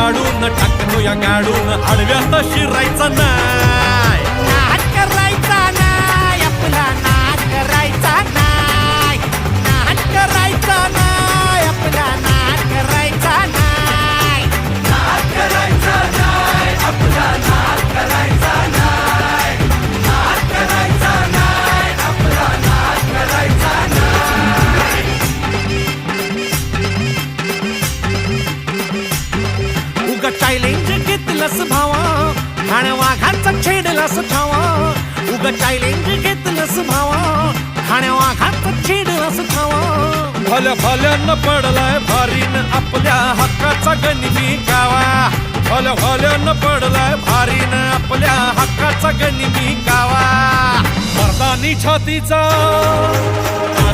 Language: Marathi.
फाडून टाकतो या गाडून आडव्यात शिरायचा नाही. नाद करायचा नाही आपला, नाद करायचा नाही, नाद करायचा नाही आपला, नाद करायचा नाही, नाद करायचा नाही आपला, नाद करायचा नाही, नाद करायचा नाही आपला, नाद करायचा नाही. उगा चॅलेंज घेतलंस भावा, खाण वाघाचा छेडलास ठावा. उगा चॅलेंज घेतलंस भावा, खाण वाघाचा छेडलास ठावा. भल्या भल्यानं पडलाय भारीन आपल्या हक्काचा गनिमी गावा. भल्या भल्यानं पडलाय भारीन आपल्या हक्काचा गनिमी गावा. मर्दानी छातीचा